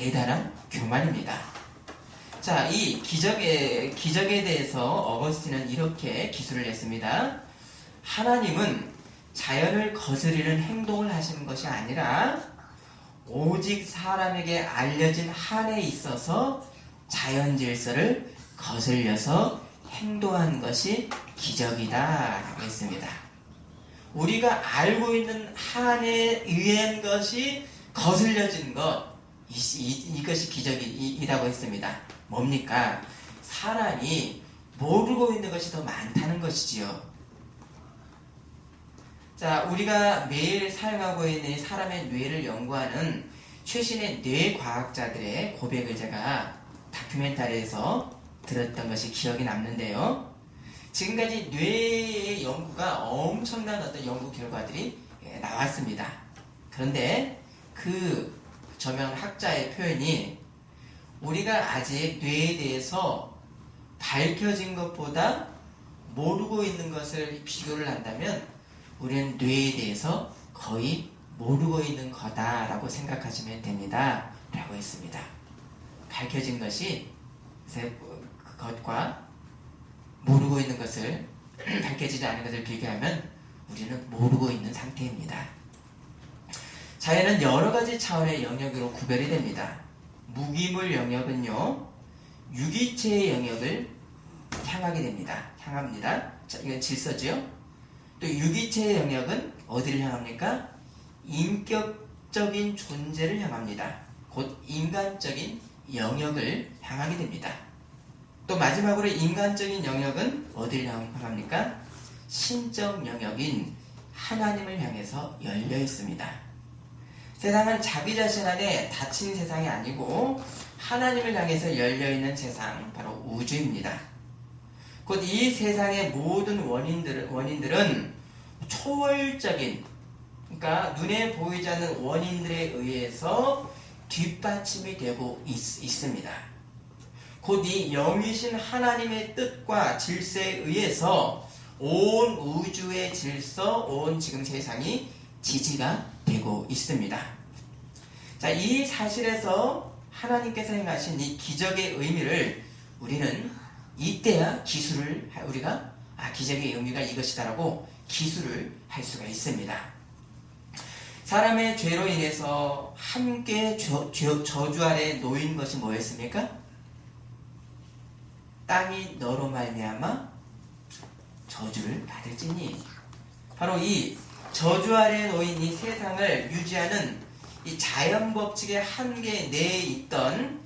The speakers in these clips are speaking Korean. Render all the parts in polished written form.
대단한 교만입니다. 자, 이 기적에 대해서 어거스틴은 이렇게 기술을 냈습니다. 하나님은 자연을 거스르는 행동을 하시는 것이 아니라 오직 사람에게 알려진 한에 있어서 자연 질서를 거슬려서 행동한 것이 기적이다 라고 했습니다. 우리가 알고 있는 한에 의한 것이 거슬려진 것, 이것이 기적이라고 했습니다. 뭡니까? 사람이 모르고 있는 것이 더 많다는 것이지요. 자, 우리가 매일 사용하고 있는 사람의 뇌를 연구하는 최신의 뇌과학자들의 고백을 제가 다큐멘터리에서 들었던 것이 기억이 남는데요. 지금까지 뇌의 연구가 엄청난 어떤 연구 결과들이 나왔습니다. 그런데 그 저명 학자의 표현이 우리가 아직 뇌에 대해서 밝혀진 것보다 모르고 있는 것을 비교를 한다면 우리는 뇌에 대해서 거의 모르고 있는 거다라고 생각하시면 됩니다 라고 했습니다. 밝혀진 것이 그것과 모르고 있는 것을 밝혀지지 않은 것을 비교하면 우리는 모르고 있는 상태입니다. 자연은 여러 가지 차원의 영역으로 구별이 됩니다. 무기물 영역은요, 유기체의 영역을 향하게 됩니다. 향합니다. 자, 이건 질서죠. 또 유기체의 영역은 어디를 향합니까? 인격적인 존재를 향합니다. 곧 인간적인 영역을 향하게 됩니다. 또 마지막으로 인간적인 영역은 어디를 향합니까? 신적 영역인 하나님을 향해서 열려 있습니다. 세상은 자기 자신 안에 닫힌 세상이 아니고 하나님을 향해서 열려있는 세상, 바로 우주입니다. 곧 이 세상의 모든 원인들은 초월적인, 그러니까 눈에 보이지 않는 원인들에 의해서 뒷받침이 되고 있습니다. 곧 이 영이신 하나님의 뜻과 질서에 의해서 온 우주의 질서, 온 지금 세상이 지지가 되고 있습니다. 자, 이 사실에서 하나님께서 행하신 이 기적의 의미를 우리는 이때야 우리가 기적의 의미가 이것이다라고 기술을 할 수가 있습니다. 사람의 죄로 인해서 함께 저주 아래 놓인 것이 뭐였습니까? 땅이 너로 말미암아 저주를 받을지니, 바로 이 저주 아래 놓인 이 세상을 유지하는 이 자연 법칙의 한계 내에 있던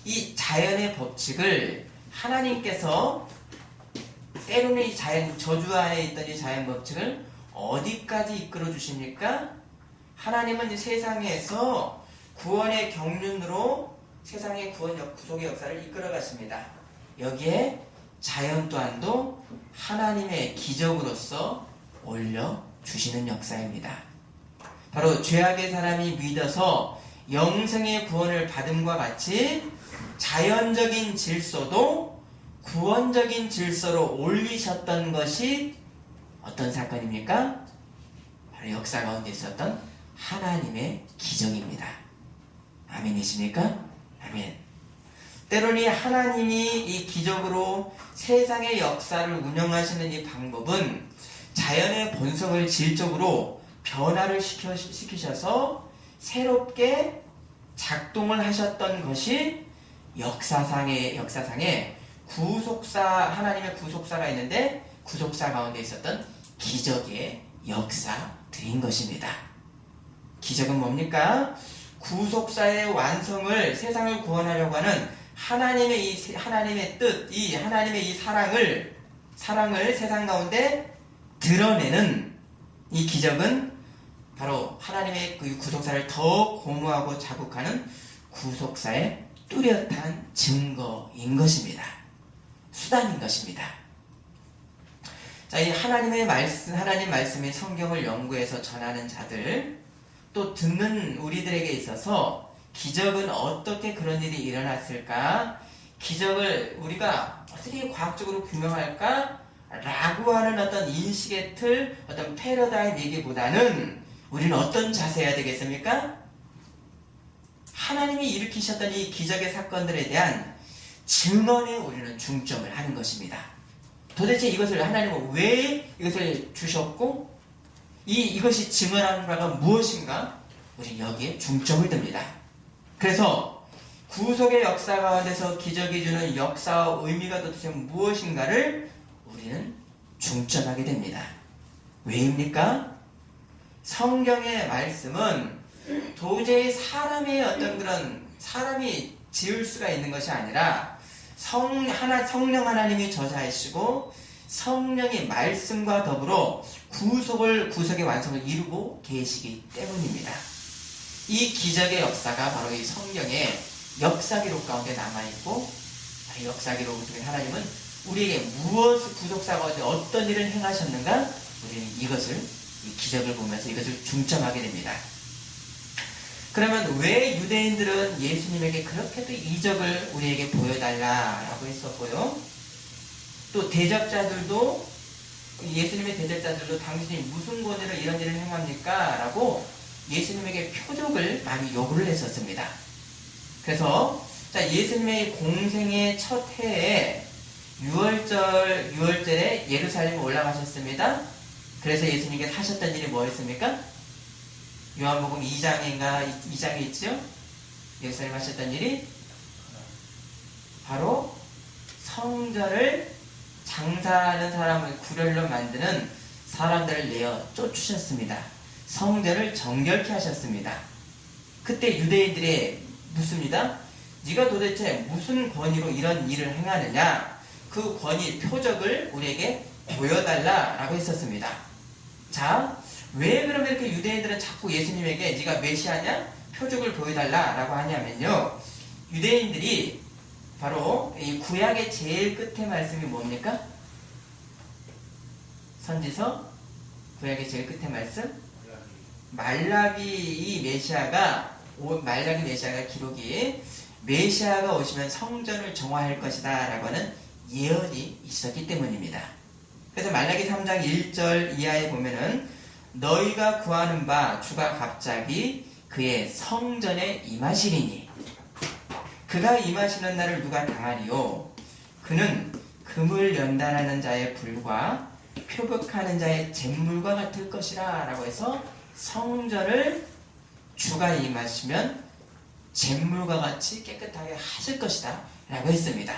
이 자연의 법칙을 하나님께서 때로는 이 저주 안에 있던 이 자연 법칙을 어디까지 이끌어 주십니까? 하나님은 이 세상에서 구원의 경륜으로 세상의 구속의 역사를 이끌어 가십니다. 여기에 자연 또한도 하나님의 기적으로서 올려주시는 역사입니다. 바로 죄악의 사람이 믿어서 영생의 구원을 받음과 같이 자연적인 질서도 구원적인 질서로 올리셨던 것이 어떤 사건입니까? 바로 역사 가운데 있었던 하나님의 기적입니다. 아멘이십니까? 아멘. 때로는 하나님이 이 기적으로 세상의 역사를 운영하시는 이 방법은 자연의 본성을 질적으로 변화를 시키셔서 새롭게 작동을 하셨던 것이 역사상에 하나님의 구속사가 있는데 구속사 가운데 있었던 기적의 역사들인 것입니다. 기적은 뭡니까? 구속사의 완성을, 세상을 구원하려고 하는 하나님의 뜻, 하나님의 이 사랑을 세상 가운데 드러내는 이 기적은 바로 하나님의 그 구속사를 더 고무하고 자국하는 구속사의 뚜렷한 증거인 것입니다. 수단인 것입니다. 자, 이 하나님 말씀의 성경을 연구해서 전하는 자들, 또 듣는 우리들에게 있어서 기적은 어떻게 그런 일이 일어났을까? 기적을 우리가 어떻게 과학적으로 규명할까? 라고 하는 어떤 인식의 틀, 어떤 패러다임 얘기보다는 우리는 어떤 자세여야 되겠습니까? 하나님이 일으키셨던 이 기적의 사건들에 대한 증언에 우리는 중점을 하는 것입니다. 도대체 이것을 하나님은 왜 이것을 주셨고 이것이 증언하는 바가 무엇인가? 우리는 여기에 중점을 둡니다. 그래서 구속의 역사 가운데서 기적이 주는 역사와 의미가 도대체 무엇인가를 우리는 중점하게 됩니다. 왜입니까? 성경의 말씀은 도저히 사람의 어떤 그런 사람이 지을 수가 있는 것이 아니라 성령 하나님이 저자이시고 성령이 말씀과 더불어 구속의 완성을 이루고 계시기 때문입니다. 이 기적의 역사가 바로 이 성경의 역사기록 가운데 남아있고, 이 역사기록 중에 하나님은 우리에게 무엇을 구속사가 어떤 일을 행하셨는가, 우리는 이 기적을 보면서 이것을 중점하게 됩니다. 그러면 왜 유대인들은 예수님에게 그렇게도 이적을 우리에게 보여달라라고 했었고요, 또 예수님의 대적자들도 당신이 무슨 권위로 이런 일을 행합니까? 라고 예수님에게 표적을 많이 요구를 했었습니다. 그래서 예수님의 공생의 첫 해에 6월절에 예루살렘에 올라가셨습니다. 그래서 예수님께 하셨던 일이 뭐였습니까? 요한복음 2장에 있죠? 예수님 하셨던 일이 바로 성전을 장사하는 사람을 구렬로 만드는 사람들을 내어 쫓으셨습니다. 성전을 정결케 하셨습니다. 그때 유대인들이 묻습니다. 네가 도대체 무슨 권위로 이런 일을 행하느냐? 그 권위, 표적을 우리에게 보여달라라고 했었습니다. 자, 왜 그러면 이렇게 유대인들은 자꾸 예수님에게 네가 메시아냐? 표적을 보여달라라고 하냐면요, 유대인들이 바로 이 구약의 제일 끝에 말씀이 뭡니까? 선지서 구약의 제일 끝에 말씀? 말라기 메시아가 기록이 메시아가 오시면 성전을 정화할 것이다 라고 하는 예언이 있었기 때문입니다. 그래서 말라기 3장 1절 이하에 보면은 너희가 구하는 바 주가 갑자기 그의 성전에 임하시리니 그가 임하시는 날을 누가 당하리요? 그는 금을 연단하는 자의 불과 표백하는 자의 잿물과 같을 것이라 라고 해서 성전을 주가 임하시면 잿물과 같이 깨끗하게 하실 것이다 라고 했습니다.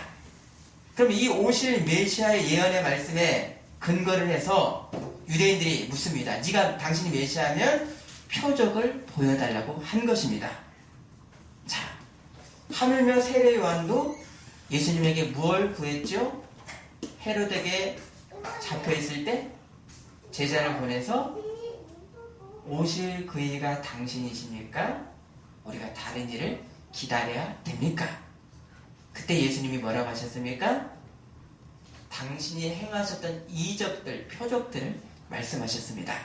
그럼 이 오실 메시아의 예언의 말씀에 근거를 해서 유대인들이 묻습니다. 당신이 메시아면 표적을 보여달라고 한 것입니다. 자, 하물며 세례 요한도 예수님에게 무엇을 구했죠? 헤로데게 잡혀있을 때 제자를 보내서 오실 그이가 당신이십니까? 우리가 다른 일을 기다려야 됩니까? 그때 예수님이 뭐라고 하셨습니까? 당신이 행하셨던 이적들, 표적들을 말씀하셨습니다.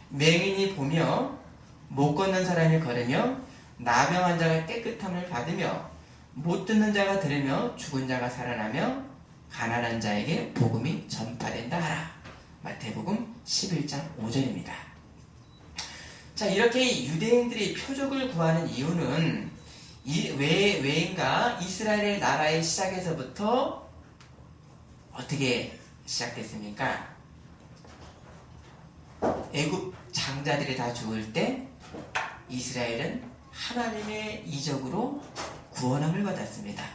맹인이 보며 못 걷는 사람이 걸으며 나병한 자가 깨끗함을 받으며 못 듣는 자가 들으며 죽은 자가 살아나며 가난한 자에게 복음이 전파된다 하라. 마태복음 11장 5절입니다. 자, 이렇게 유대인들이 표적을 구하는 이유는 왜인가? 이스라엘의 나라의 시작에서부터 어떻게 시작됐습니까? 애굽 장자들이 다 죽을 때 이스라엘은 하나님의 이적으로 구원함을 받았습니다.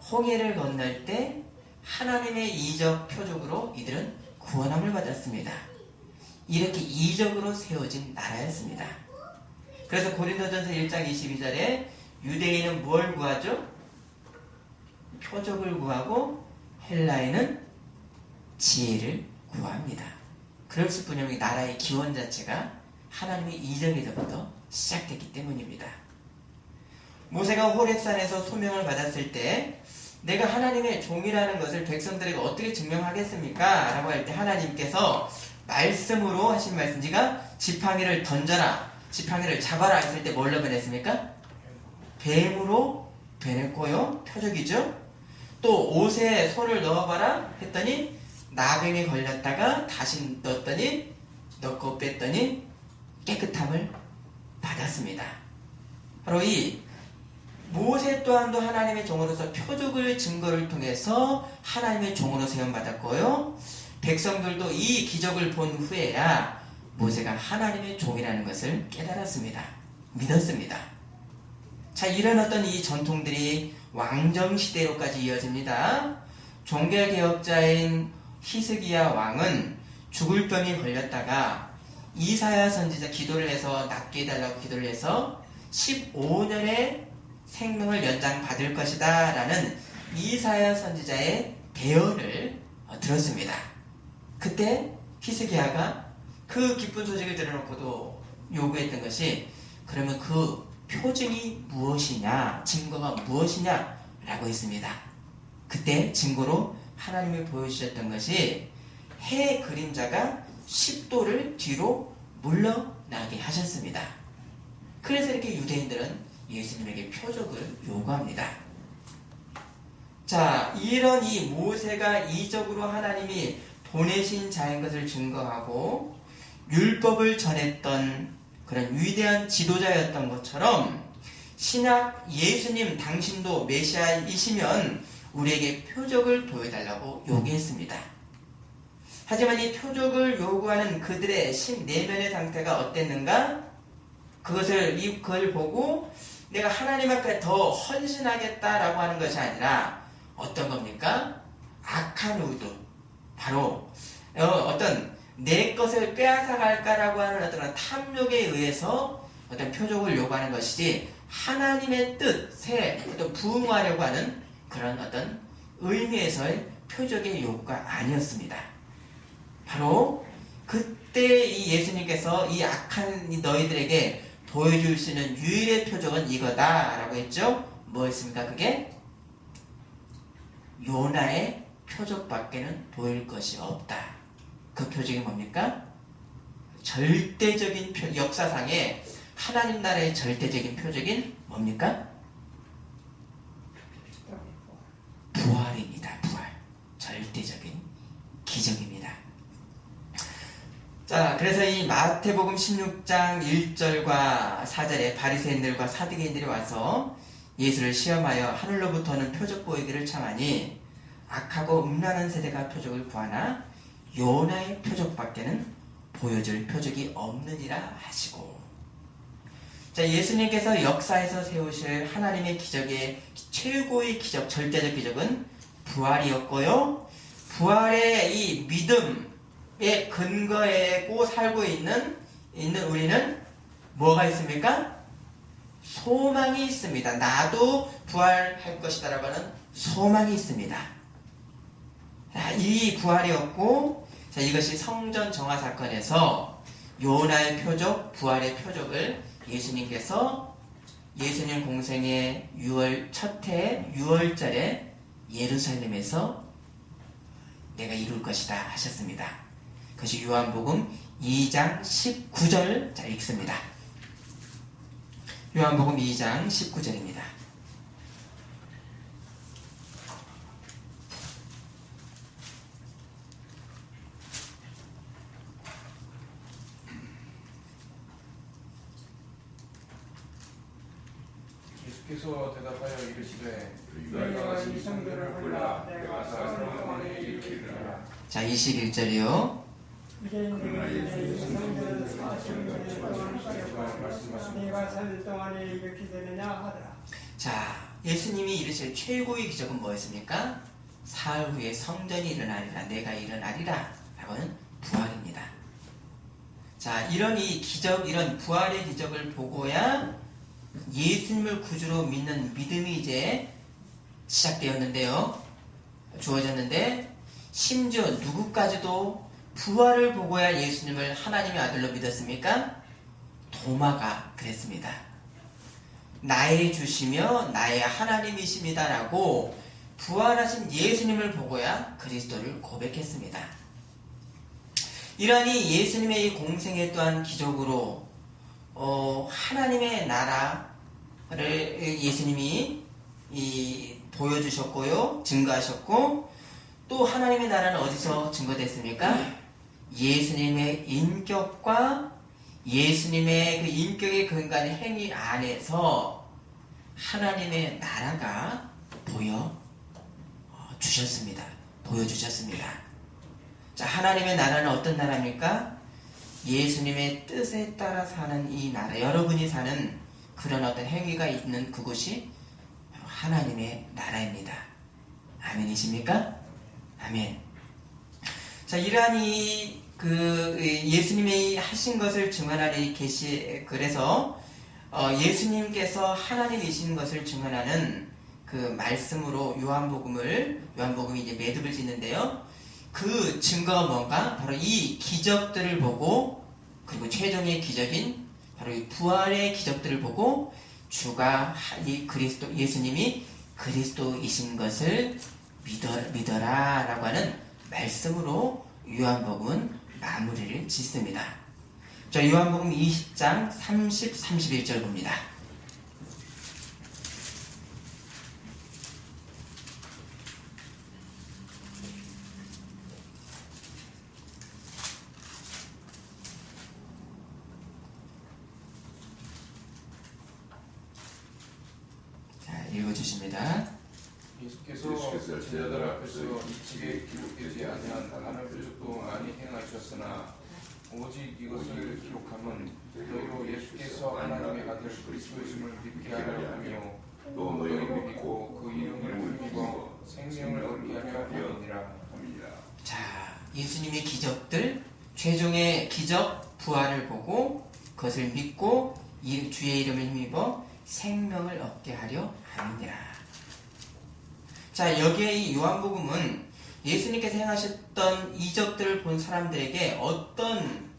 홍해를 건널 때 하나님의 이적 표적으로 이들은 구원함을 받았습니다. 이렇게 이적으로 세워진 나라였습니다. 그래서 고린도전서 1장 22절에 유대인은 뭘 구하죠? 표적을 구하고 헬라인은 지혜를 구합니다. 그랬을 뿐이면 나라의 기원 자체가 하나님의 이적에서부터 시작됐기 때문입니다. 모세가 호렙산에서 소명을 받았을 때 내가 하나님의 종이라는 것을 백성들에게 어떻게 증명하겠습니까? 라고 할 때 하나님께서 말씀으로 하신 말씀, 네가 지팡이를 던져라, 지팡이를 잡아라 했을 때 뭘로 변했습니까? 뱀으로 변했고요. 표적이죠. 또 옷에 손을 넣어봐라 했더니 나병에 걸렸다가 다시 넣고 뺐더니 깨끗함을 받았습니다. 바로 이 모세 또한도 하나님의 종으로서 표적을 증거를 통해서 하나님의 종으로 세움받았고요. 백성들도 이 기적을 본 후에야 모세가 하나님의 종이라는 것을 깨달았습니다. 믿었습니다. 자, 이런 어떤 이 전통들이 왕정시대로까지 이어집니다. 종교개혁자인 히스기야 왕은 죽을 병이 걸렸다가 이사야 선지자 기도를 해서 낫게 해달라고 기도를 해서 15년의 생명을 연장받을 것이다 라는 이사야 선지자의 대언을 들었습니다. 그때 히스기야가 그 기쁜 소식을 들어놓고도 요구했던 것이 그러면 그 표징이 무엇이냐, 증거가 무엇이냐 라고 했습니다. 그때 증거로 하나님이 보여주셨던 것이 해 그림자가 10도를 뒤로 물러나게 하셨습니다. 그래서 이렇게 유대인들은 예수님에게 표적을 요구합니다. 자, 이런 이 모세가 이적으로 하나님이 보내신 자인 것을 증거하고 율법을 전했던 그런 위대한 지도자였던 것처럼 신약 예수님 당신도 메시아이시면 우리에게 표적을 보여달라고 요구했습니다. 하지만 이 표적을 요구하는 그들의 내면의 상태가 어땠는가? 그걸 보고 내가 하나님 앞에 더 헌신하겠다라고 하는 것이 아니라 어떤 겁니까? 악한 의도, 바로 어떤 내 것을 빼앗아갈까라고 하는 어떤 탐욕에 의해서 어떤 표적을 요구하는 것이지 하나님의 뜻에 어떤 부응하려고 하는 그런 어떤 의미에서의 표적의 요구가 아니었습니다. 바로 그때 이 예수님께서 이 악한 너희들에게 보여줄 수 있는 유일의 표적은 이거다 라고 했죠. 뭐였습니까? 그게 요나의 표적밖에는 보일 것이 없다. 그 표적이 뭡니까? 절대적인 역사상의 하나님 나라의 절대적인 표적인 뭡니까? 부활입니다. 부활. 절대적인 기적입니다. 자, 그래서 이 마태복음 16장 1절과 4절에 바리새인들과 사두개인들이 와서 예수를 시험하여 하늘로부터는 표적 보이기를 청하니 악하고 음란한 세대가 표적을 구하나 요나의 표적밖에는 보여줄 표적이 없느니라 하시고, 자, 예수님께서 역사에서 세우실 하나님의 기적의 최고의 기적, 절대적 기적은 부활이었고요. 부활의 이 믿음의 근거에고 살고 있는 우리는 뭐가 있습니까? 소망이 있습니다. 나도 부활할 것이다라고 하는 소망이 있습니다. 이 부활이었고, 자, 이것이 성전 정화 사건에서 요나의 표적, 부활의 표적을 예수님께서 예수님 공생의 첫해 6월절에 예루살렘에서 내가 이룰 것이다 하셨습니다. 그것이 요한복음 2장 19절, 자, 읽습니다. 요한복음 2장 19절입니다. 예수께서 대답하여 이르시되 너희가 이 성전을 골라 내가 4일 만에 일으키리라. 자, 21절이요. 그러나 예수께서 성전을 4일 동안 내가 3일 동안에 일으키되느냐 하더라. 자, 예수님이 이르실 최고의 기적은 뭐였습니까? 사흘 후에 성전이 일어나리라, 내가 일어나리라 라고는 부활입니다. 자, 이런 이 기적, 이런 부활의 기적을 보고야 예수님을 구주로 믿는 믿음이 이제 시작되었는데요. 주어졌는데, 심지어 누구까지도 부활을 보고야 예수님을 하나님의 아들로 믿었습니까? 도마가 그랬습니다. 나의 주시며 나의 하나님이십니다라고 부활하신 예수님을 보고야 그리스도를 고백했습니다. 이러니 예수님의 이 공생애 또한 기적으로 하나님의 나라를 예수님이 보여주셨고요, 증거하셨고, 또 하나님의 나라는 어디서 증거됐습니까? 예수님의 인격과 예수님의 그 인격의 근간의 행위 안에서 하나님의 나라가 보여주셨습니다. 자, 하나님의 나라는 어떤 나라입니까? 예수님의 뜻에 따라 사는 이 나라, 여러분이 사는 그런 어떤 행위가 있는 그곳이 바로 하나님의 나라입니다. 아멘이십니까? 아멘. 자, 이러한 예수님이 하신 것을 증언하는 그래서 예수님께서 하나님이신 것을 증언하는 그 말씀으로 요한복음이 이제 매듭을 짓는데요. 그 증거가 뭔가? 바로 이 기적들을 보고, 그리고 최종의 기적인 바로 이 부활의 기적들을 보고 주가 예수님이 그리스도이신 것을 믿어라 라고 하는 말씀으로 요한복음은 마무리를 짓습니다. 자, 요한복음 20장 30, 31절 봅니다. 자, 읽어주십니다. 예수께서 제자들 앞에서 이 책에 기록되지 아니한 하나의 표적도 많이 행하셨으나 오직 이것을 기록하면 너희로 예수께서 하나님의 아들 그리스도이심을 믿게 하려 하며 또 너희를 믿고 그 이름을 믿고 생명을 얻게 하려 함이니라. 자, 예수님의 기적들, 최종의 기적 부활을 보고 그것을 믿고 주의 이름을 힘입어 생명을 얻게 하려 함이니라. 자, 여기에 이 요한복음은 예수님께서 행하셨던 이적들을 본 사람들에게 어떤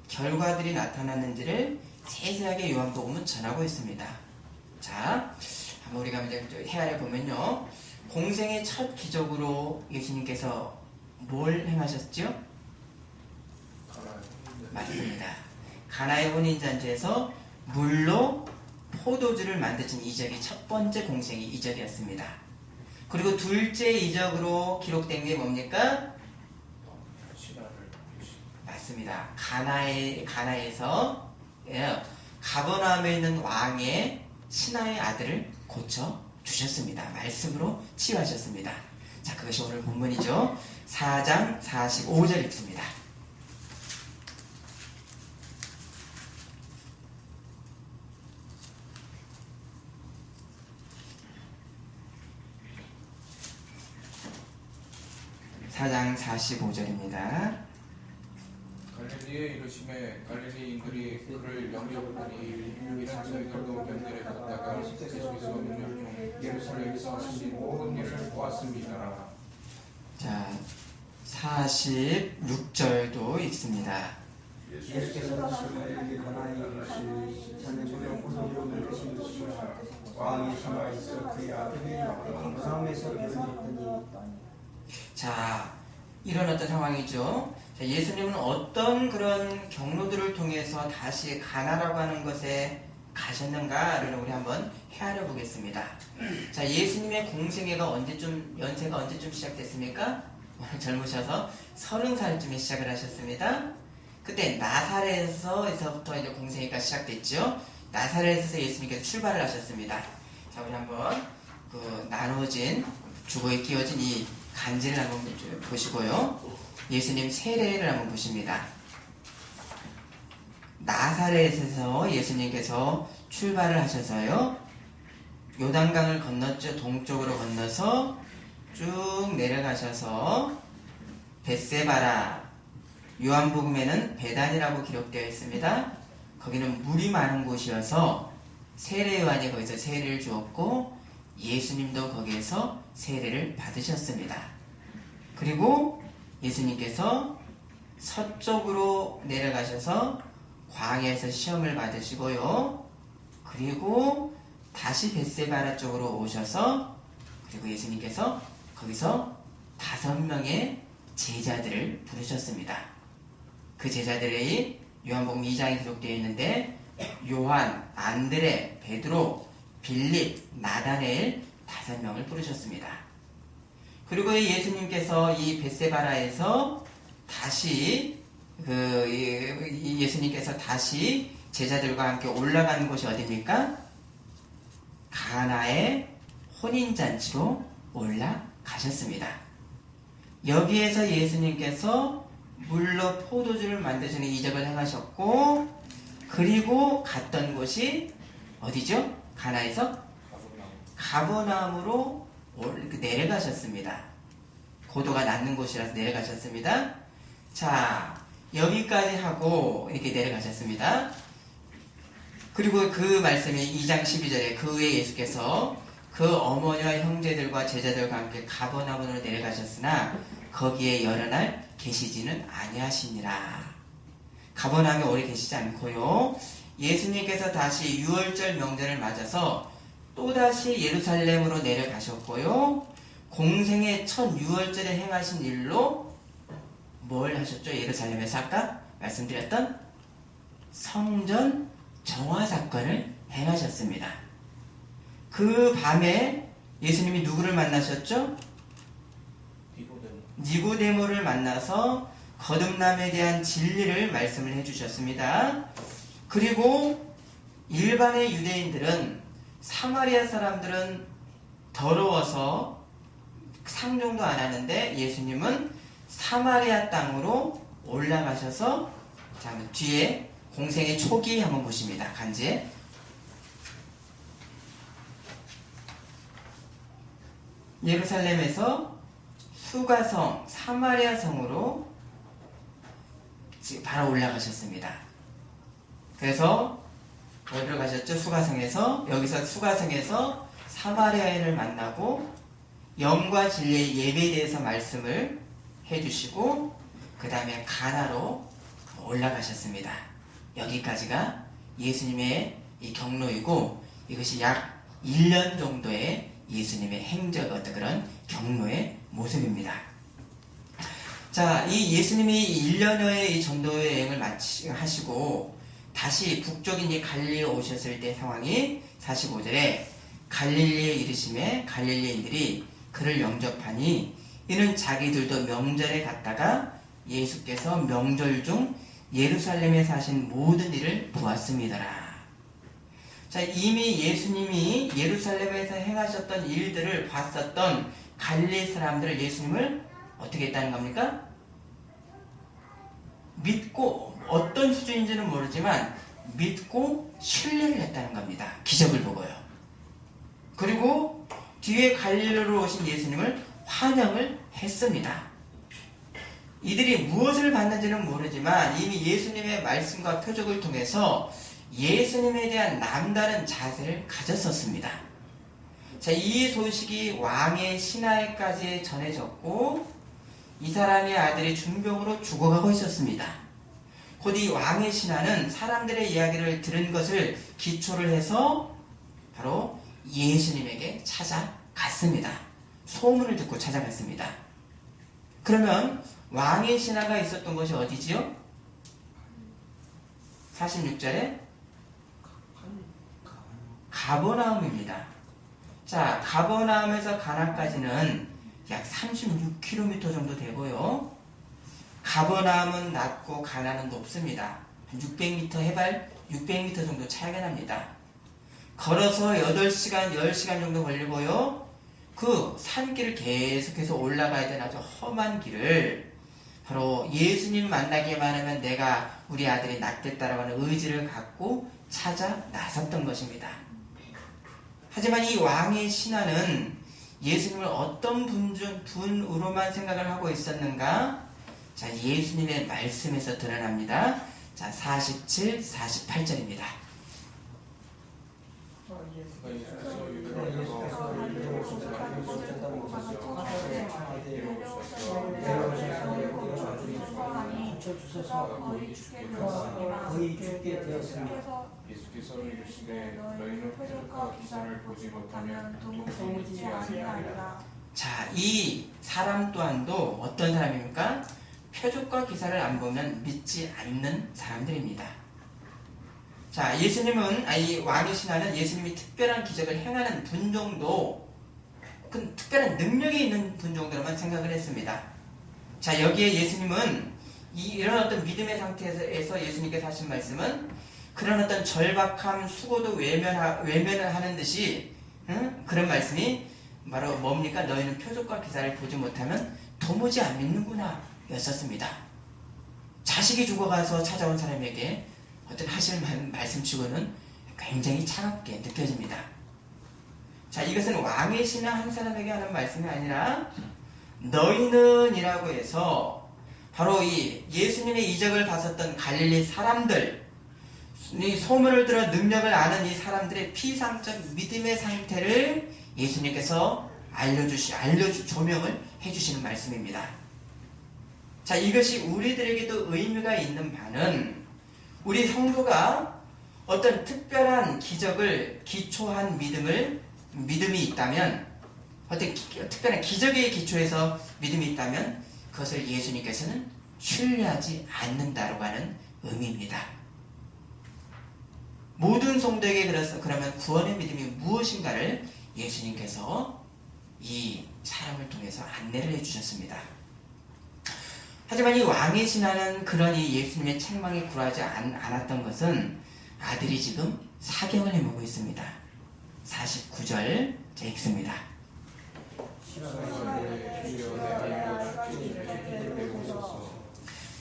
결과들이 나타났는지를 세세하게 요한복음은 전하고 있습니다. 자, 한번 우리가 이제 헤아려 보면요, 공생의 첫 기적으로 예수님께서 뭘 행하셨죠? 맞습니다. 가나의 혼인잔치에서 물로 포도주를 만드신 이적이 첫 번째 공생의 이적이었습니다. 그리고 둘째 이적으로 기록된 게 뭡니까? 맞습니다. 가나에서 가버나움에 있는 왕의 신하의 아들을 고쳐 주셨습니다. 말씀으로 치유하셨습니다. 자, 그것이 오늘 본문이죠. 4장 45절 읽습니다. (4장 45절입니다) 갈릴리에 이르심에 갈릴리인들이 그를 영접하니 이런 저희들도 명절에 갔다가 예수께서 명절 중 예루살렘에서 하신 모든 일을 보았습니다. 자, 46절도 있습니다. 예수께서 갈릴리 가나에 이르시니 저는 포도주로 만드신 것이라 왕의 신하가 있어 그의 아들이 무상에서 변했더니. 자, 이런 어떤 상황이죠. 자, 예수님은 어떤 그런 경로들을 통해서 다시 가나라고 하는 것에 가셨는가를 우리 한번 헤아려 보겠습니다. 자, 예수님의 공생애가 연세가 언제쯤 시작됐습니까? 젊으셔서 30살쯤에 시작을 하셨습니다. 그때 나사렛에서부터 이제 공생애가 시작됐죠. 나사렛에서 예수님께서 출발을 하셨습니다. 자, 우리 한번 나눠진 주거에 끼워진 이 간지를 한번 보시고요. 예수님 세례를 한번 보십니다. 나사렛에서 예수님께서 출발을 하셔서요, 요단강을 건넜죠. 동쪽으로 건너서 쭉 내려가셔서 벳세바라, 요한복음에는 베단이라고 기록되어 있습니다. 거기는 물이 많은 곳이어서 세례 요한이 거기서 세례를 주었고 예수님도 거기에서 세례를 받으셨습니다. 그리고 예수님께서 서쪽으로 내려가셔서 광야에서 시험을 받으시고요. 그리고 다시 벳세바라 쪽으로 오셔서 그리고 예수님께서 거기서 5명의 제자들을 부르셨습니다. 그 제자들이 요한복음 2장에 기록되어 있는데 요한, 안드레, 베드로, 빌립, 나다네엘 5명을 부르셨습니다. 그리고 예수님께서 이 벳세바라에서 다시 예수님께서 다시 제자들과 함께 올라가는 곳이 어디입니까? 가나의 혼인잔치로 올라가셨습니다. 여기에서 예수님께서 물로 포도주를 만드시는 이적을 행하셨고, 그리고 갔던 곳이 어디죠? 가나에서 가버나움으로 내려가셨습니다. 고도가 낮은 곳이라서 내려가셨습니다. 자, 여기까지 하고 이렇게 내려가셨습니다. 그리고 그 말씀이 2장 12절에 그 후에 예수께서 그 어머니와 형제들과 제자들과 함께 가버나움으로 내려가셨으나 거기에 여러 날 계시지는 아니하시니라. 가버나움에 오래 계시지 않고요. 예수님께서 다시 유월절 명절을 맞아서 또다시 예루살렘으로 내려가셨고요. 공생의 첫 유월절에 행하신 일로 뭘 하셨죠? 예루살렘에서 아까 말씀드렸던 성전 정화 사건을 행하셨습니다. 그 밤에 예수님이 누구를 만나셨죠? 니고데모를 만나서 거듭남에 대한 진리를 말씀을 해주셨습니다. 그리고 일반의 유대인들은 사마리아 사람들은 더러워서 상종도 안 하는데 예수님은 사마리아 땅으로 올라가셔서, 자, 뒤에 공생의 초기 한번 보십니다. 간지에 예루살렘에서 수가성 사마리아 성으로 바로 올라가셨습니다. 그래서 어디로 가셨죠? 수가성에서, 여기서 수가성에서 사마리아인을 만나고 영과 진리의 예배에 대해서 말씀을 해주시고 그 다음에 가나로 올라가셨습니다. 여기까지가 예수님의 이 경로이고, 이것이 약 1년 정도의 예수님의 행적, 어떤 그런 경로의 모습입니다. 자, 이 예수님이 1년여의 이 전도 여행을 하시고 다시 북쪽인 이 갈릴리에 오셨을 때 상황이 45절에 갈릴리에 이르심에 갈릴리인들이 그를 영접하니 이는 자기들도 명절에 갔다가 예수께서 명절 중 예루살렘에 사신 모든 일을 보았습니다라. 자, 이미 예수님이 예루살렘에서 행하셨던 일들을 봤었던 갈릴리 사람들을 예수님을 어떻게 했다는 겁니까? 믿고, 어떤 수준인지는 모르지만 믿고 신뢰를 했다는 겁니다. 기적을 보고요. 그리고 뒤에 갈릴리로 오신 예수님을 환영을 했습니다. 이들이 무엇을 봤는지는 모르지만 이미 예수님의 말씀과 표적을 통해서 예수님에 대한 남다른 자세를 가졌었습니다. 자, 이 소식이 왕의 신하에까지 전해졌고 이 사람의 아들이 중병으로 죽어가고 있었습니다. 곧 이 왕의 신하는 사람들의 이야기를 들은 것을 기초를 해서 바로 예수님에게 찾아갔습니다. 소문을 듣고 찾아갔습니다. 그러면 왕의 신하가 있었던 곳이 어디지요? 46절에 가버나움입니다. 자, 가버나움에서 가나까지는 약 36km 정도 되고요. 가버나움은 낮고 가나는 높습니다. 한 600m, 해발 600m 정도 차이가 납니다. 걸어서 8시간, 10시간 정도 걸리고요. 그 산길을 계속해서 올라가야 되는 아주 험한 길을 바로 예수님 만나기만 하면 내가 우리 아들이 낫겠다라고 하는 의지를 갖고 찾아 나섰던 것입니다. 하지만 이 왕의 신하는 예수님을 어떤 분으로만 생각을 하고 있었는가? 자, 예수님의 말씀에서 드러납니다. 자, 47, 48절입니다. 거의 죽게 되었습니다. 예수께서 이르시되 너희는 표적과 기사를 보지 못하면 도무지 믿지 아니하리라. 자, 이 사람 또한도 어떤 사람입니까? 표적과 기사를 안 보면 믿지 않는 사람들입니다. 자, 예수님은, 이 왕의 신하는 예수님이 특별한 기적을 행하는 분 정도, 그 특별한 능력이 있는 분 정도로만 생각을 했습니다. 자, 여기에 예수님은 이런 어떤 믿음의 상태에서 예수님께서 하신 말씀은 그런 어떤 절박함, 수고도 외면을 하는 듯이 그런 말씀이 바로 뭡니까? 너희는 표적과 기사를 보지 못하면 도무지 안 믿는구나 였었습니다. 자식이 죽어가서 찾아온 사람에게 어떤 하실 말씀치고는 굉장히 차갑게 느껴집니다. 자, 이것은 왕의 신하 한 사람에게 하는 말씀이 아니라 너희는 이라고 해서 바로 이 예수님의 이적을 봤었던 갈릴리 사람들, 이 소문을 들어 능력을 아는 이 사람들의 피상적 믿음의 상태를 예수님께서 조명을 해주시는 말씀입니다. 자, 이것이 우리들에게도 의미가 있는 바는 우리 성도가 어떤 특별한 기적을 기초한 믿음이 있다면, 어떤 특별한 기적에 기초해서 믿음이 있다면 그것을 예수님께서는 신뢰하지 않는다고 하는 의미입니다. 모든 성도에게 그러면 구원의 믿음이 무엇인가를 예수님께서 이 사람을 통해서 안내를 해주셨습니다. 하지만 이 왕의 신하는 그러니 예수님의 책망에 굴하지 않았던 것은 아들이 지금 사경을 해먹고 있습니다. 49절 제 읽습니다.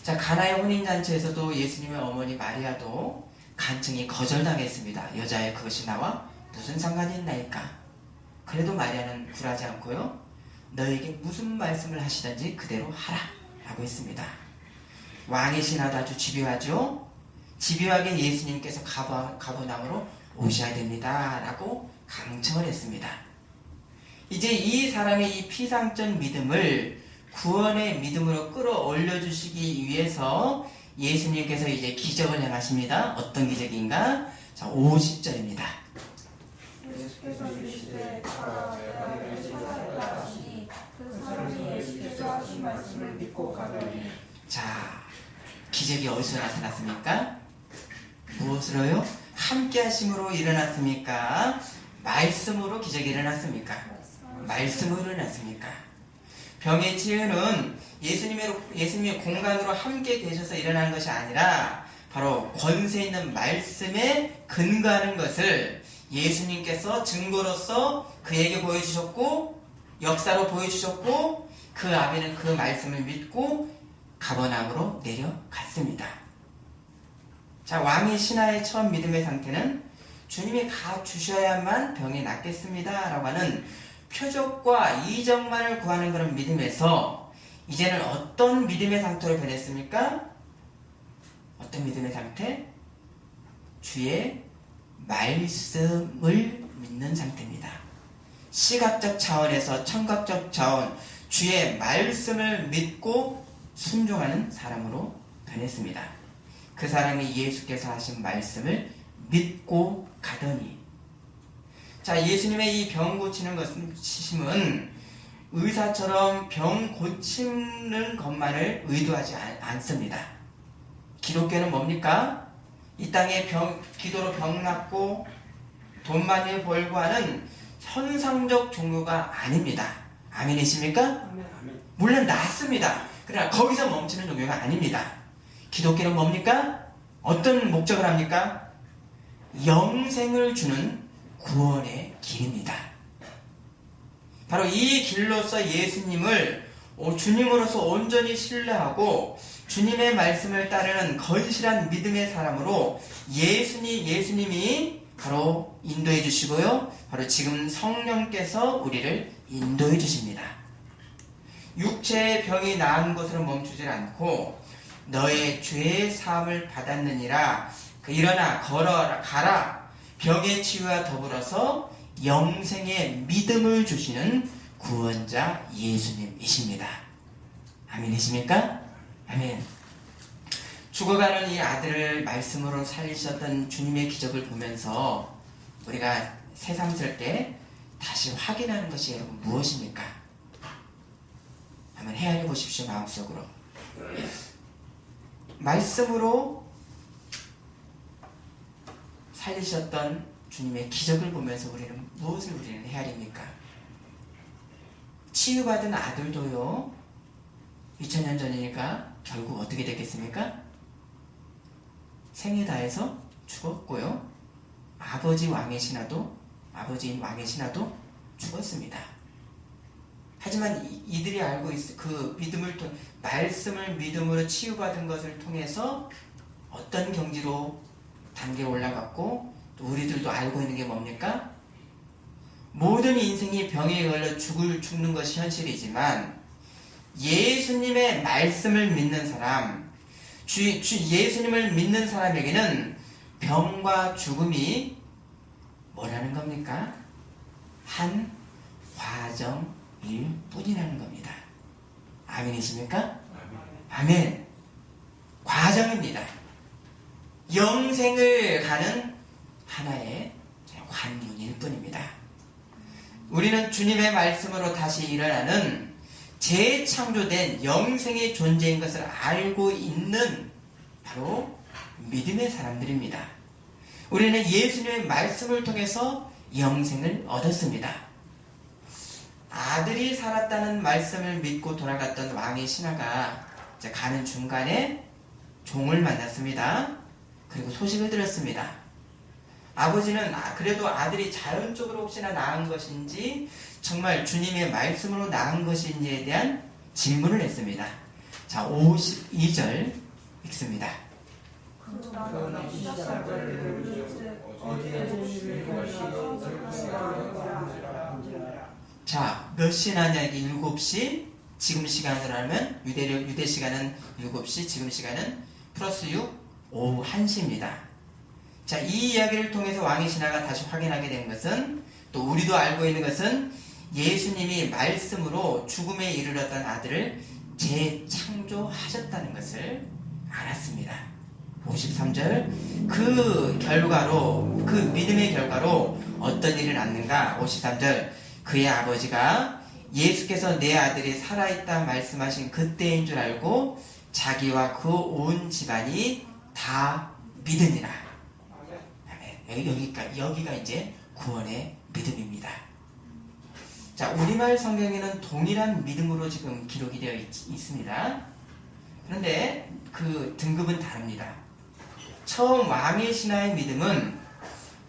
자, 가나의 혼인잔치에서도 예수님의 어머니 마리아도 간증이 거절당했습니다. 여자의 그것이 나와 무슨 상관이 있나이까? 그래도 마리아는 굴하지 않고요, 너에게 무슨 말씀을 하시든지 그대로 하라 라고 했습니다. 왕의 신하도 아주 집요하죠. 집요하게 예수님께서 가버나움으로 오셔야 됩니다 라고 강청을 했습니다. 이제 이 사람의 이 피상적 믿음을 구원의 믿음으로 끌어올려 주시기 위해서 예수님께서 이제 기적을 행하십니다. 어떤 기적인가? 자, 50절입니다. 예수께서 이르시되 가라 내가 너를 찾아왔다 하시니 그 사람이 예수께서 하신 말씀을 믿고 가더니. 자, 기적이 어디서 나타났습니까? 무엇으로요? 함께 하심으로 일어났습니까? 말씀으로 기적이 일어났습니까? 말씀으로 일어났습니까? 병의 치유는 예수님의 공간으로 함께 계셔서 일어나는 것이 아니라 바로 권세 있는 말씀에 근거하는 것을 예수님께서 증거로서 그에게 보여주셨고, 역사로 보여주셨고, 그 아비는 그 말씀을 믿고 가버나움으로 내려갔습니다. 자, 왕의 신하의 처음 믿음의 상태는 주님이 가주셔야만 병이 낫겠습니다 라고 하는 표적과 이적만을 구하는 그런 믿음에서 이제는 어떤 믿음의 상태로 변했습니까? 어떤 믿음의 상태? 주의 말씀을 믿는 상태입니다. 시각적 차원에서 청각적 차원, 주의 말씀을 믿고 순종하는 사람으로 변했습니다. 그 사람이 예수께서 하신 말씀을 믿고 가더니. 자, 예수님의 이 병 고치는 것은 의사처럼 병 고치는 것만을 의도하지 않습니다. 기독교는 뭡니까? 이 땅에 기도로 병 낫고 돈 많이 벌고 하는 현상적 종교가 아닙니다. 아멘이십니까? 물론 낫습니다. 그러나 거기서 멈추는 종교가 아닙니다. 기독교는 뭡니까? 어떤 목적을 합니까? 영생을 주는 구원의 길입니다. 바로 이 길로서 예수님을 주님으로서 온전히 신뢰하고 주님의 말씀을 따르는 건실한 믿음의 사람으로 예수님이 바로 인도해 주시고요, 바로 지금 성령께서 우리를 인도해 주십니다. 육체의 병이 나은 것으로 멈추질 않고 너의 죄의 사함을 받았느니라, 일어나 걸어라 가라, 병의 치유와 더불어서 영생의 믿음을 주시는 구원자 예수님이십니다. 아멘이십니까? 아멘. 죽어가는 이 아들을 말씀으로 살리셨던 주님의 기적을 보면서 우리가 새삼스럽게 다시 확인하는 것이 여러분 무엇입니까? 한번 헤아려 보십시오. 마음속으로. 말씀으로 살리셨던 주님의 기적을 보면서 무엇을 헤아립니까? 치유받은 아들도요, 2000년 전이니까 결국 어떻게 됐겠습니까? 생에 다해서 죽었고요. 아버지 왕의 신하도 아버지인 왕의 신하도 죽었습니다. 하지만 이들이 알고 있어 그 말씀을 믿음으로 치유받은 것을 통해서 어떤 경지로 단계에 올라갔고, 또 우리들도 알고 있는 게 뭡니까? 모든 인생이 병에 걸려 죽는 것이 현실이지만 예수님의 말씀을 믿는 사람, 예수님을 믿는 사람에게는 병과 죽음이 뭐라는 겁니까? 한 과정일 뿐이라는 겁니다. 아멘이십니까? 아멘. 과정입니다. 영생을 가는 하나의 관문일 뿐입니다. 우리는 주님의 말씀으로 다시 일어나는 재창조된 영생의 존재인 것을 알고 있는 바로 믿음의 사람들입니다. 우리는 예수님의 말씀을 통해서 영생을 얻었습니다. 아들이 살았다는 말씀을 믿고 돌아갔던 왕의 신하가 가는 중간에 종을 만났습니다. 그리고 소식을 들었습니다. 아버지는 그래도 아들이 자연적으로 혹시나 낳은 것인지 정말 주님의 말씀으로 낳은 것인지에 대한 질문을 했습니다. 자, 52절 읽습니다. 그러나 시작을 누르지 어디에 주님을 자, 몇 시나냐? 이게 7시. 지금 시간으로 하면 유대 시간은 7시, 지금 시간은 플러스 6, 오후 1시입니다. 자, 이 이야기를 통해서 왕의 신하가 다시 확인하게 된 것은, 또 우리도 알고 있는 것은, 예수님이 말씀으로 죽음에 이르렀던 아들을 재창조하셨다는 것을 알았습니다. 53절, 그 믿음의 결과로 어떤 일이 났는가? 53절, 그의 아버지가 예수께서 내 아들이 살아있다 말씀하신 그때인 줄 알고 자기와 그 온 집안이 다 믿으니라. 여기가 이제 구원의 믿음입니다. 자, 우리말 성경에는 동일한 믿음으로 지금 기록이 되어 있습니다. 그런데 그 등급은 다릅니다. 처음 왕의 신하의 믿음은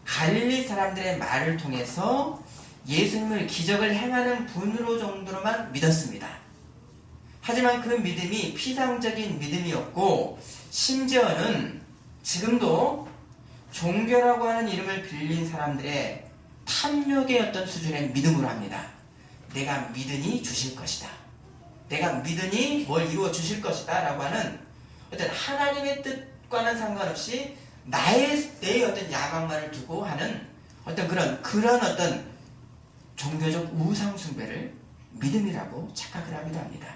갈릴리 사람들의 말을 통해서 예수님을 기적을 행하는 분으로 정도로만 믿었습니다. 하지만 그 믿음이 피상적인 믿음이었고, 심지어는 지금도 종교라고 하는 이름을 빌린 사람들의 탐욕의 어떤 수준의 믿음으로 합니다. 내가 믿으니 주실 것이다. 내가 믿으니 뭘 이루어 주실 것이다. 라고 하는 어떤 하나님의 뜻과는 상관없이 내 어떤 야망만을 두고 하는 어떤 그런 어떤 종교적 우상 숭배를 믿음이라고 착각을 하기도 합니다.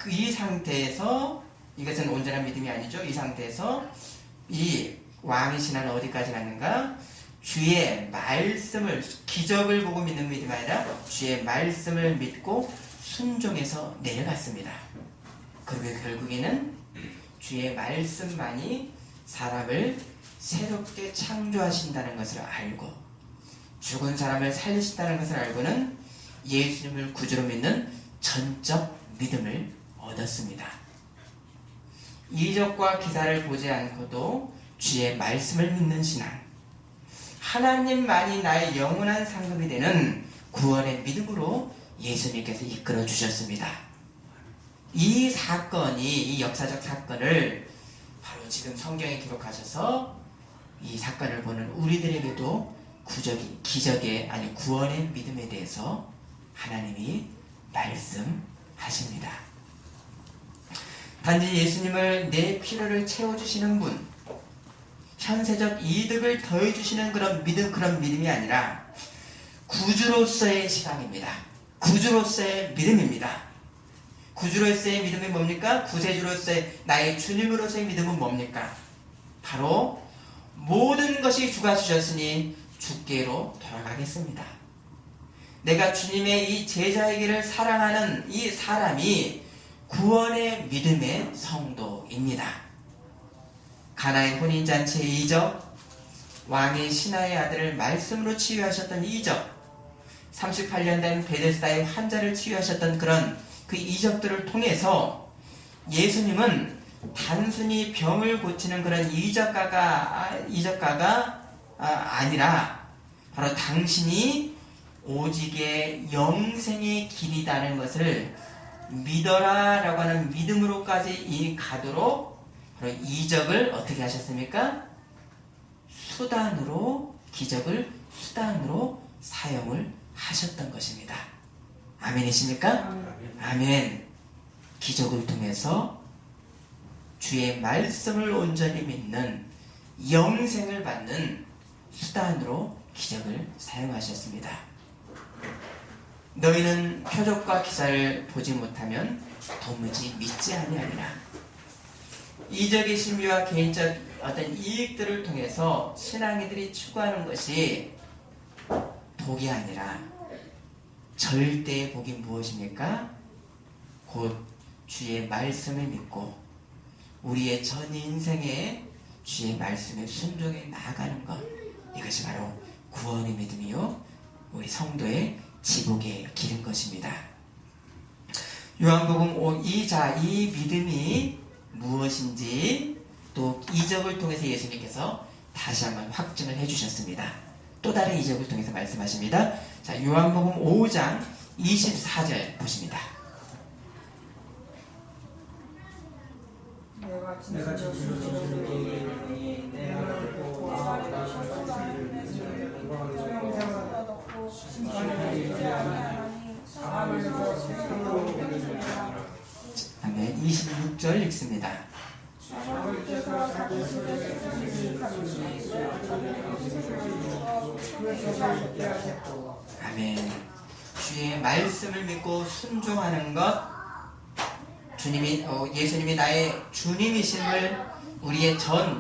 이 상태에서, 이것은 온전한 믿음이 아니죠. 이 상태에서 이 왕의 신하는 어디까지 갔는가? 주의 말씀을, 기적을 보고 믿는 믿음이 아니라 주의 말씀을 믿고 순종해서 내려갔습니다. 그리고 결국에는 주의 말씀만이 사람을 새롭게 창조하신다는 것을 알고, 죽은 사람을 살리신다는 것을 알고는 예수님을 구주로 믿는 전적 믿음을 얻었습니다. 이적과 기사를 보지 않고도 주의 말씀을 믿는 신앙, 하나님만이 나의 영원한 상급이 되는 구원의 믿음으로 예수님께서 이끌어 주셨습니다. 이 역사적 사건을 바로 지금 성경에 기록하셔서 이 사건을 보는 우리들에게도 구원의 믿음에 대해서 하나님이 말씀하십니다. 단지 예수님을 내 필요를 채워주시는 분, 현세적 이득을 더해주시는 그런 믿음이 아니라 구주로서의 시각입니다. 구주로서의 믿음입니다. 구주로서의 믿음이 뭡니까? 구세주로서의 나의 주님으로서의 믿음은 뭡니까? 바로 모든 것이 주가 주셨으니 주께로 돌아가겠습니다. 내가 주님의 이 제자이기를 사랑하는 이 사람이 구원의 믿음의 성도입니다. 가나의 혼인잔치의 이적, 왕의 신하의 아들을 말씀으로 치유하셨던 이적, 38년 된 베데스다의 환자를 치유하셨던 그 이적들을 통해서 예수님은 단순히 병을 고치는 그런 이적가가 아니라 바로 당신이 오직의 영생의 길이라는 것을 믿어라 라고 하는 믿음으로까지 가도록 바로 이적을 어떻게 하셨습니까? 기적을 수단으로 사용을 하셨던 것입니다. 아멘이십니까? 아멘. 기적을 통해서 주의 말씀을 온전히 믿는 영생을 받는 수단으로 기적을 사용하셨습니다. 너희는 표적과 기사를 보지 못하면 도무지 믿지 아니하리라. 이적의 신비와 개인적 어떤 이익들을 통해서 신앙이들이 추구하는 것이 복이 아니라 절대의 복이 무엇입니까? 곧 주의 말씀을 믿고 우리의 전 인생에 주의 말씀에 순종해 나아가는 것, 이것이 바로 구원의 믿음이요 우리 성도의 지복의 길인 것입니다. 요한복음 2자 이 믿음이 무엇인지 또 이적을 통해서 예수님께서 다시 한번 확증을 해주셨습니다. 또 다른 이적을 통해서 말씀하십니다. 자, 요한복음 5장 24절 보십니다. 내가 진실로 너희에게 이르노니 내가 듣고 아버지가 말씀하시는 아멘. 26절 읽습니다. 아멘. 주의 말씀을 믿고 순종하는 것, 예수님이 나의 주님이심을 우리의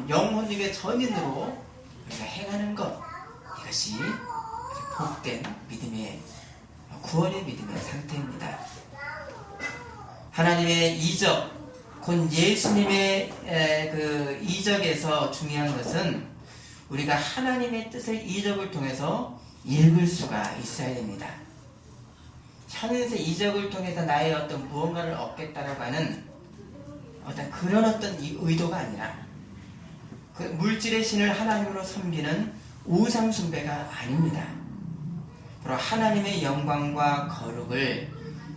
영혼님의 전인으로 우리가 행하는 것, 이것이 복된 믿음의 구원의 믿음의 상태입니다. 하나님의 이적, 곧 예수님의 그 이적에서 중요한 것은 우리가 하나님의 뜻을 이적을 통해서 읽을 수가 있어야 됩니다. 현세 이적을 통해서 나의 어떤 무언가를 얻겠다라고 하는 그런 어떤 의도가 아니라 그 물질의 신을 하나님으로 섬기는 우상 숭배가 아닙니다. 바로 하나님의 영광과 거룩을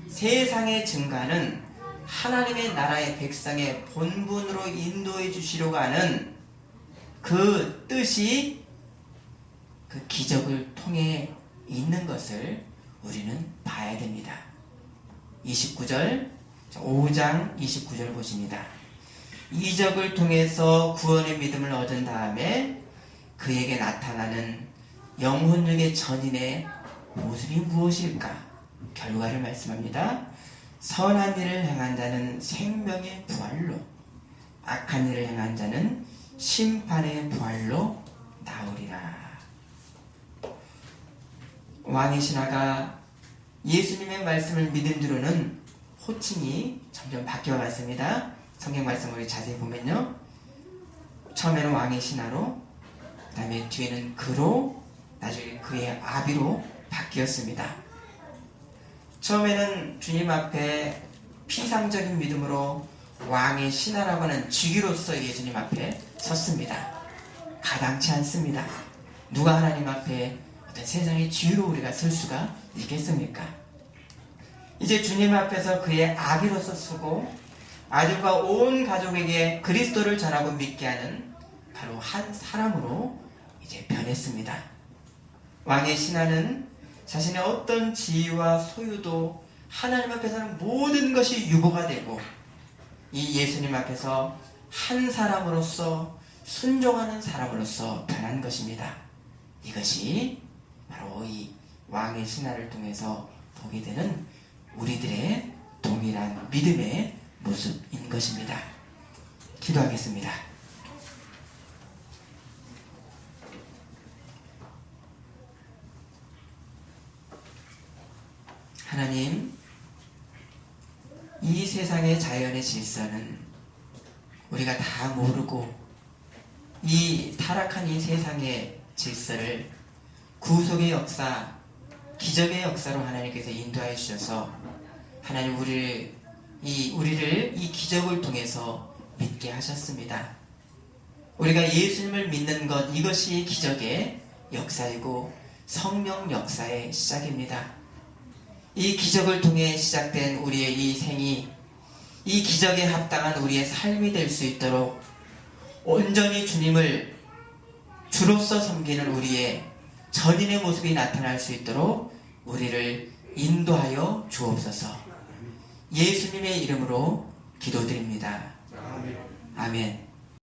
세상에 증가하는 하나님의 나라의 백성의 본분으로 인도해 주시려고 하는 그 뜻이 그 기적을 통해 있는 것을 우리는 봐야 됩니다. 29절, 5장 29절 보십니다. 이적을 통해서 구원의 믿음을 얻은 다음에 그에게 나타나는 영혼력의 전인의 모습이 무엇일까? 결과를 말씀합니다. 선한 일을 행한 자는 생명의 부활로, 악한 일을 행한 자는 심판의 부활로 나오리라. 왕의 신하가 예수님의 말씀을 믿은 뒤로는 호칭이 점점 바뀌어갔습니다. 성경 말씀을 우리 자세히 보면요, 처음에는 왕의 신하로, 그 다음에 뒤에는 그로, 나중에 그의 아비로 바뀌었습니다. 처음에는 주님 앞에 피상적인 믿음으로 왕의 신하라고 하는 직위로서 예수님 앞에 섰습니다. 가당치 않습니다. 누가 하나님 앞에 어떤 세상의 지위로 우리가 설 수가 있겠습니까? 이제 주님 앞에서 그의 아비로서 서고 아들과 온 가족에게 그리스도를 전하고 믿게 하는 바로 한 사람으로 이제 변했습니다. 왕의 신하는 자신의 어떤 지위와 소유도 하나님 앞에서는 모든 것이 유보가 되고 이 예수님 앞에서 한 사람으로서 순종하는 사람으로서 변한 것입니다. 이것이 바로 이 왕의 신하를 통해서 보게 되는 우리들의 동일한 믿음의 모습인 것입니다. 기도하겠습니다. 하나님, 이 세상의 자연의 질서는 우리가 다 모르고 이 타락한 이 세상의 질서를 구속의 역사, 기적의 역사로 하나님께서 인도하여 주셔서 하나님 우리를 이 기적을 통해서 믿게 하셨습니다. 우리가 예수님을 믿는 것, 이것이 기적의 역사이고 성령 역사의 시작입니다. 이 기적을 통해 시작된 우리의 이 생이 이 기적에 합당한 우리의 삶이 될 수 있도록 온전히 주님을 주로서 섬기는 우리의 전인의 모습이 나타날 수 있도록 우리를 인도하여 주옵소서. 예수님의 이름으로 기도드립니다. 아멘.